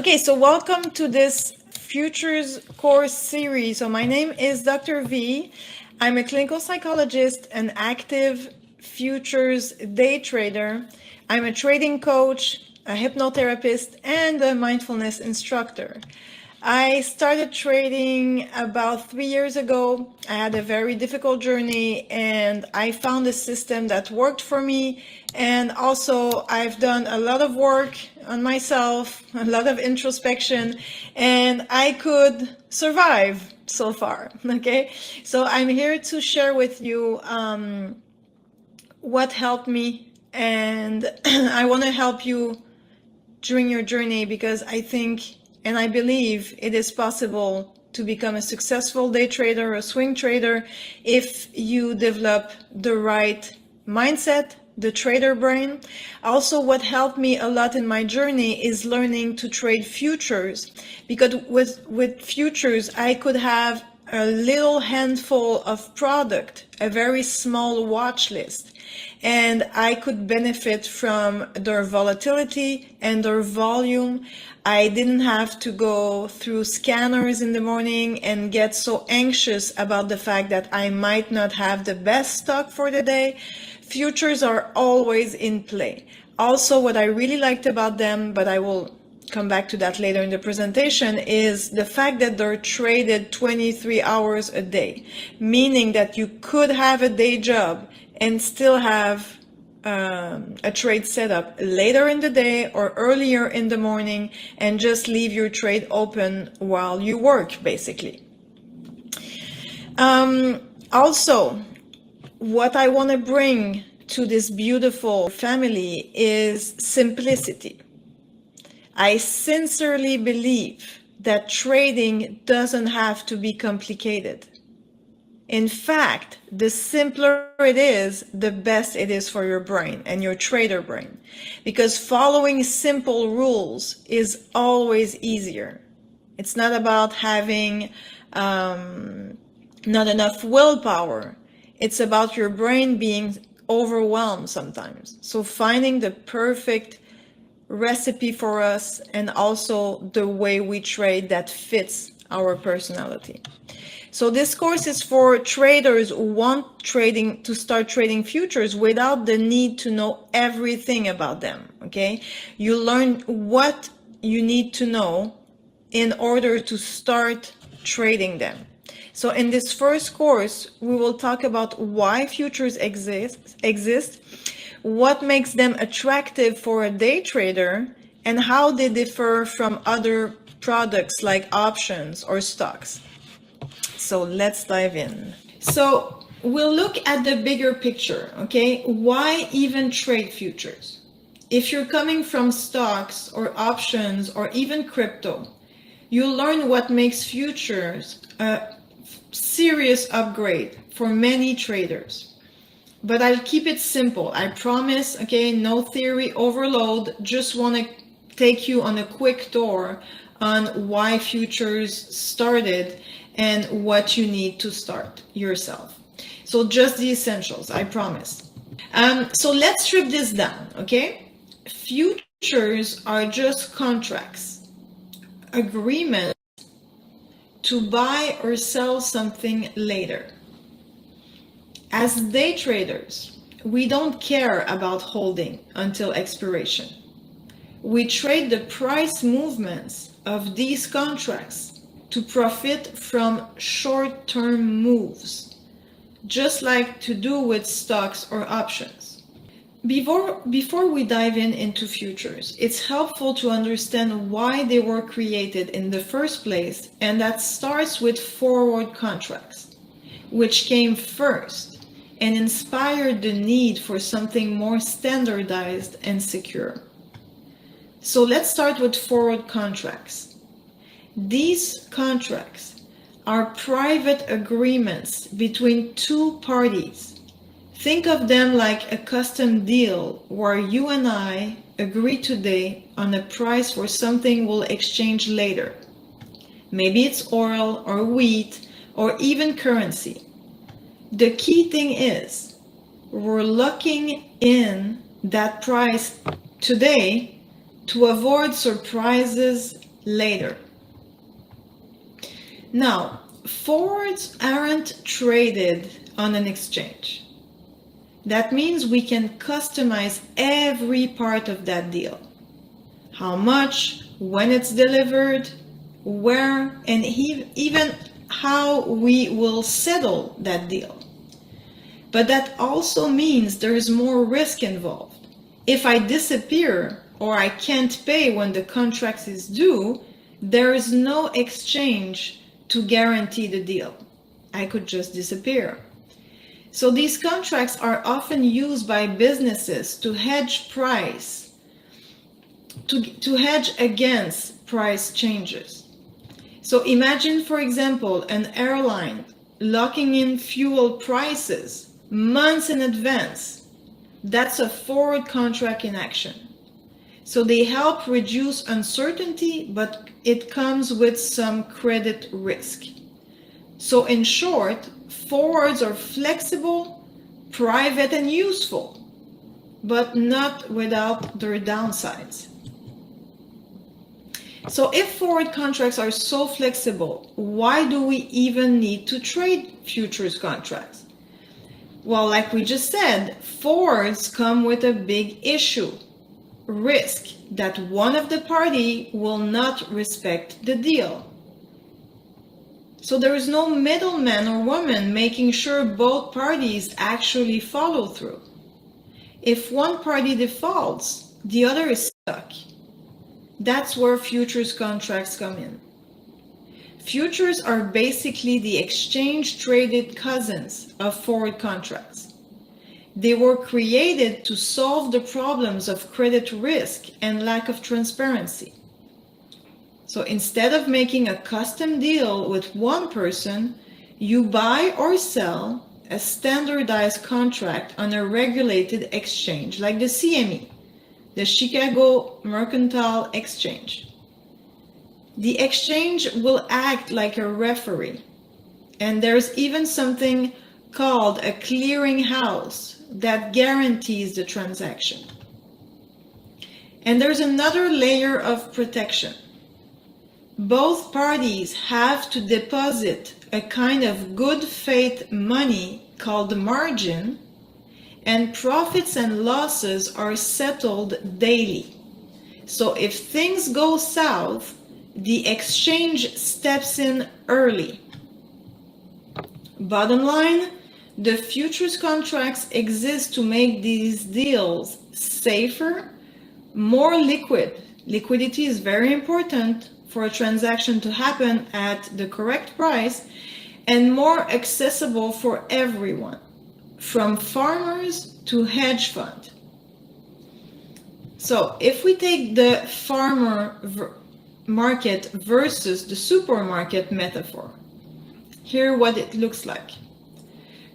Okay, so welcome to this Futures course series. So my name is Dr. V. I'm a clinical psychologist, an active futures day trader. I'm a trading coach, a hypnotherapist, and a mindfulness instructor. I started trading about 3 years ago. I had a very difficult journey and I found a system that worked for me. And also I've done a lot of work on myself, a lot of introspection, and I could survive so far. Okay. So I'm here to share with you what helped me, and I want to help you during your journey because I think and I believe it is possible to become a successful day trader or a swing trader if you develop the right mindset, the trader brain. Also, what helped me a lot in my journey is learning to trade futures, because with futures, I could have a little handful of product, a very small watch list, and I could benefit from their volatility and their volume. I didn't have to go through scanners in the morning and get so anxious about the fact that I might not have the best stock for the day. Futures are always in play. Also, what I really liked about them, but I will come back to that later in the presentation, is the fact that they're traded 23 hours a day, meaning that you could have a day job and still have a trade setup later in the day or earlier in the morning and just leave your trade open while you work, basically. Also, what I want to bring to this beautiful family is simplicity. I sincerely believe that trading doesn't have to be complicated. In fact, the simpler it is, the best it is for your brain and your trader brain, because following simple rules is always easier. It's not about having not enough willpower. It's about your brain being overwhelmed sometimes. So finding the perfect recipe for us and also the way we trade that fits our personality. So this course is for traders who want to start trading futures without the need to know everything about them, okay? You learn what you need to know in order to start trading them. So in this first course, we will talk about why futures exist, what makes them attractive for a day trader, and how they differ from other products like options or stocks. So let's dive in. So we'll look at the bigger picture, okay? Why even trade futures? If you're coming from stocks or options or even crypto, you'll learn what makes futures a serious upgrade for many traders. But I'll keep it simple, I promise, okay? No theory overload, just want to take you on a quick tour on why futures started and what you need to start yourself. So just the essentials, I promise. So let's strip this down, okay? Futures are just contracts, agreements to buy or sell something later. As day traders, we don't care about holding until expiration. We trade the price movements of these contracts to profit from short-term moves, just like to do with stocks or options. Before we dive into futures, it's helpful to understand why they were created in the first place, and that starts with forward contracts, which came first and inspired the need for something more standardized and secure. So let's start with forward contracts. These contracts are private agreements between two parties. Think of them like a custom deal where you and I agree today on a price for something we'll exchange later. Maybe it's oil or wheat or even currency. The key thing is we're locking in that price today to avoid surprises later. Now, forwards aren't traded on an exchange. That means we can customize every part of that deal. How much, when it's delivered, where, and even how we will settle that deal. But that also means there is more risk involved. If I disappear or I can't pay when the contract is due, there is no exchange to guarantee the deal. I could just disappear. So these contracts are often used by businesses to hedge price, to hedge against price changes. So imagine, for example, an airline locking in fuel prices months in advance. That's a forward contract in action. So they help reduce uncertainty, but it comes with some credit risk. So in short, forwards are flexible, private, and useful, but not without their downsides. So if forward contracts are so flexible, why do we even need to trade futures contracts? Well, like we just said, forwards come with a big issue. Risk that one of the party will not respect the deal. So there is no middleman or woman making sure both parties actually follow through. If one party defaults, the other is stuck. That's where futures contracts come in. Futures are basically the exchange-traded cousins of forward contracts. They were created to solve the problems of credit risk and lack of transparency. So instead of making a custom deal with one person, you buy or sell a standardized contract on a regulated exchange like the CME, the Chicago Mercantile Exchange. The exchange will act like a referee, and there's even something called a clearinghouse that guarantees the transaction. And there's another layer of protection. Both parties have to deposit a kind of good faith money called margin, and profits and losses are settled daily. So if things go south, the exchange steps in early. Bottom line, the futures contracts exist to make these deals safer, more liquid. Liquidity is very important for a transaction to happen at the correct price, and more accessible for everyone, from farmers to hedge fund. So if we take the farmer market versus the supermarket metaphor, here what it looks like.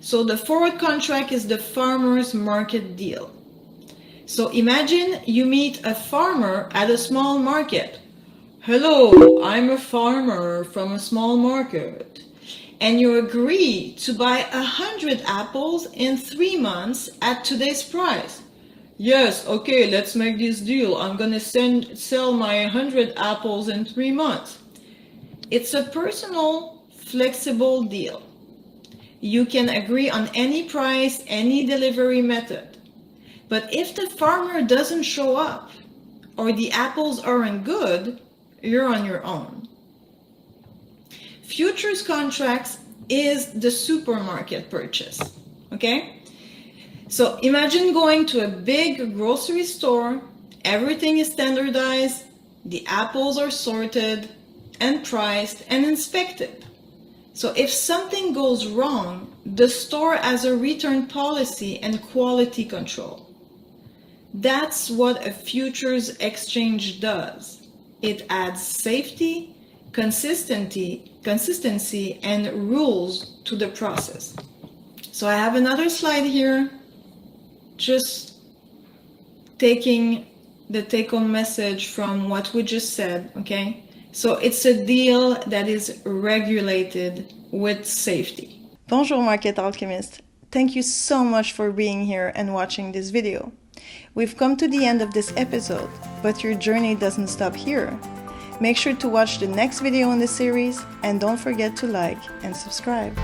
So the forward contract is the farmer's market deal. So imagine you meet a farmer at a small market. Hello, I'm a farmer from a small market. And you agree to buy 100 apples in 3 months at today's price. Yes, okay, let's make this deal. I'm gonna sell my 100 apples in 3 months. It's a personal, flexible deal. You can agree on any price, any delivery method. But if the farmer doesn't show up or the apples aren't good, you're on your own. Futures contracts is the supermarket purchase, okay? So imagine going to a big grocery store, everything is standardized, the apples are sorted and priced and inspected. So if something goes wrong, the store has a return policy and quality control. That's what a futures exchange does. It adds safety, consistency, and rules to the process. So I have another slide here, just taking the take-home message from what we just said, okay? So it's a deal that is regulated with safety. Bonjour, Market Alchemist. Thank you so much for being here and watching this video. We've come to the end of this episode, but your journey doesn't stop here. Make sure to watch the next video in the series and don't forget to like and subscribe.